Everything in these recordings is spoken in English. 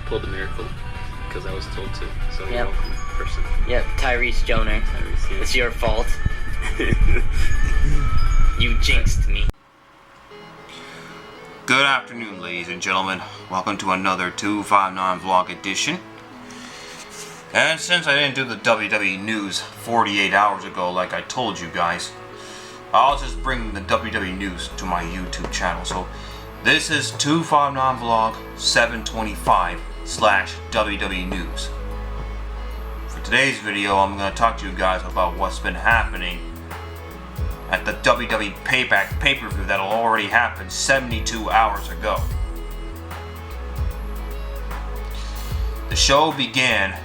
pulled the miracle because I was told to. So you're Yep. welcome, person. Yep, Tyrese Joner. Tyrese, yeah. It's your fault. You jinxed me. Good afternoon, ladies and gentlemen. Welcome to another 259 vlog edition. And since I didn't do the WWE news 48 hours ago like I told you guys, I'll just bring the WWE news to my YouTube channel. So this is 259 vlog 725/WWE news. For today's video, I'm going to talk to you guys about what's been happening at the WWE Payback PPV that'll already happen 72 hours ago. The show began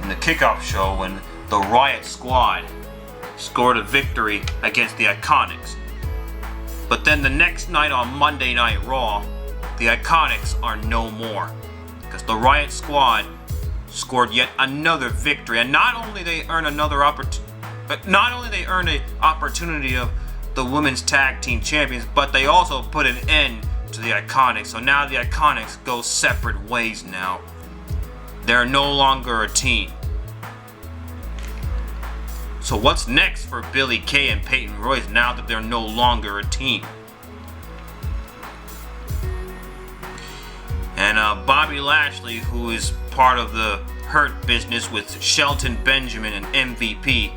in the kickoff show when the Riott Squad scored a victory against the IICONICS. But then the next night on Monday Night Raw, the IICONICS are no more, because the Riott Squad scored yet another victory, and not only they earn another opportunity, but not only they earned an opportunity of the women's tag team champions, but they also put an end to the IICONICS. So now the IICONICS go separate ways now. They're no longer a team. So what's next for Billie Kay and Peyton Royce now that they're no longer a team? And Bobby Lashley, who is part of the Hurt Business with Shelton Benjamin and MVP,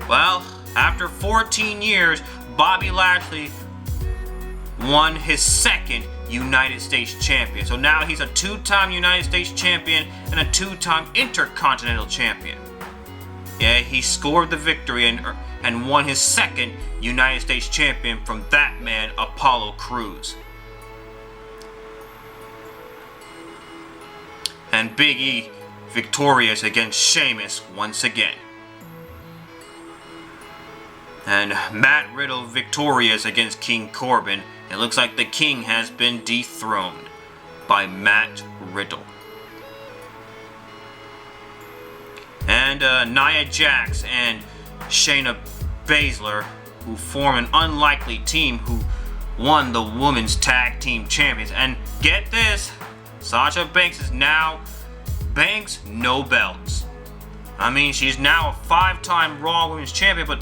well, after 14 years, Bobby Lashley won his second United States champion. So now he's a two-time United States champion and a two-time Intercontinental champion. Yeah, he scored the victory and won his second United States champion from that man, Apollo Crews. And Big E victorious against Sheamus once again. And Matt Riddle victorious against King Corbin. It looks like the King has been dethroned by Matt Riddle. And Nia Jax and Shayna Bayzler, who form an unlikely team, who won the Women's Tag Team Champions. And get this, Sasha Banks is now Banks no belts. I mean, she's now a 5-time Raw Women's Champion, but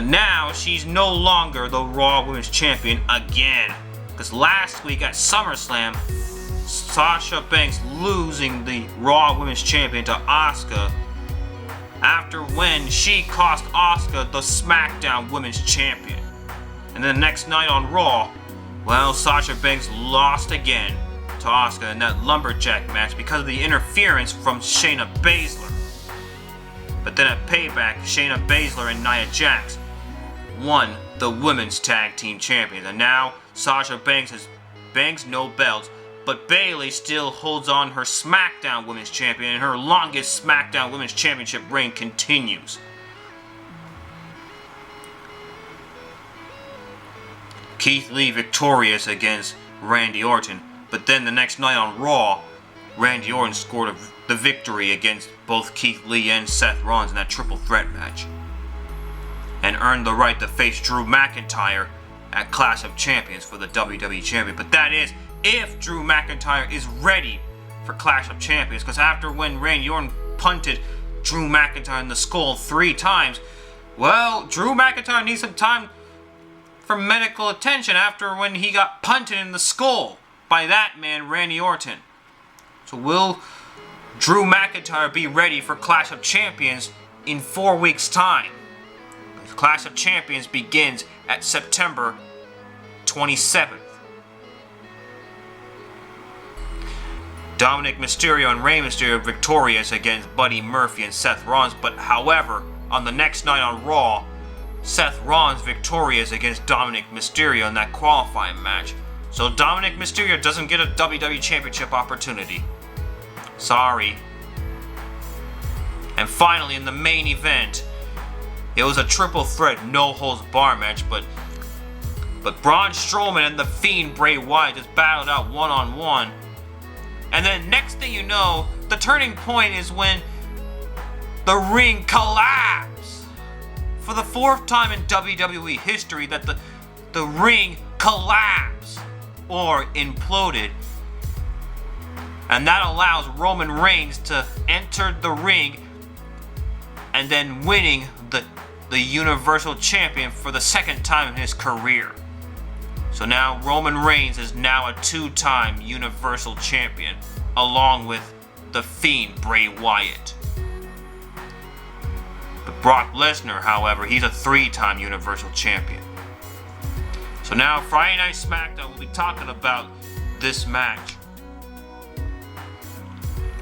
now she's no longer the Raw Women's Champion again. Because last week at SummerSlam, Sasha Banks losing the Raw Women's Champion to Asuka after when she cost Asuka the SmackDown Women's Champion. And then the next night on Raw, well, Sasha Banks lost again to Asuka in that lumberjack match because of the interference from Shayna Bayzler. But then at Payback, Shayna Bayzler and Nia Jax won the Women's Tag Team Champions. And now Sasha Banks has no belts, but Bayley still holds on her SmackDown Women's Champion, and her longest SmackDown Women's Championship reign continues. Keith Lee victorious against Randy Orton, but then the next night on Raw, Randy Orton scored the victory against both Keith Lee and Seth Rollins in that triple threat match, and earned the right to face Drew McIntyre at Clash of Champions for the WWE Champion. But that is if Drew McIntyre is ready for Clash of Champions, because after when Randy Orton punted Drew McIntyre in the skull 3 times, well, Drew McIntyre needs some time for medical attention after when he got punted in the skull by that man, Randy Orton. So will Drew McIntyre be ready for Clash of Champions in 4 weeks' time? Clash of Champions begins at September 27th. Dominik Mysterio and Rey Mysterio victorious against Buddy Murphy and Seth Rollins, but however, on the next night on Raw, Seth Rollins victorious against Dominik Mysterio in that qualifying match. So Dominik Mysterio doesn't get a WWE Championship opportunity. Sorry. And finally, in the main event, it was a triple threat no holds bar match, but Braun Strowman and the Fiend Bray Wyatt just battled out one-on-one. And then next thing you know, the turning point is when the ring collapsed. For the 4th time in WWE history that the ring collapsed or imploded And that allows Roman Reigns to enter the ring and then winning the Universal Champion for the second time in his career. So now Roman Reigns is now a 2-time Universal Champion, along with the Fiend Bray Wyatt. But Brock Lesnar, however, he's a 3-time Universal Champion. So now Friday Night SmackDown will be talking about this match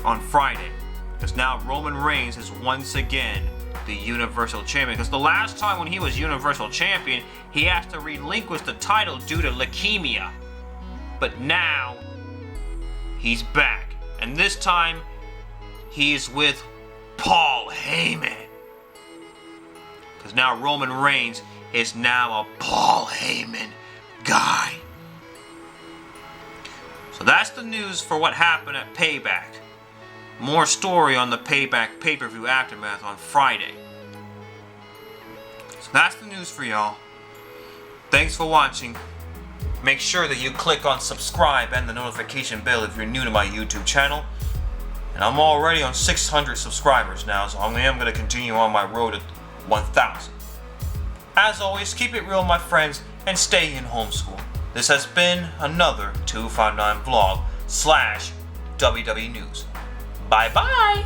on Friday, because now Roman Reigns is once again the Universal Champion. Because the last time when he was Universal Champion, he has to relinquish the title due to leukemia. But now, he's back. And this time, he's with Paul Heyman. Because now Roman Reigns is now a Paul Heyman guy. So that's the news for what happened at Payback. More story on the Payback pay-per-view aftermath on Friday. So that's the news for y'all. Thanks for watching. Make sure that you click on subscribe and the notification bell if you're new to my YouTube channel. And I'm already on 600 subscribers now, so I am going to continue on my road to 1,000. As always, keep it real, my friends, and stay in homeschool. This has been another 259 vlog / WWE News. Bye-bye!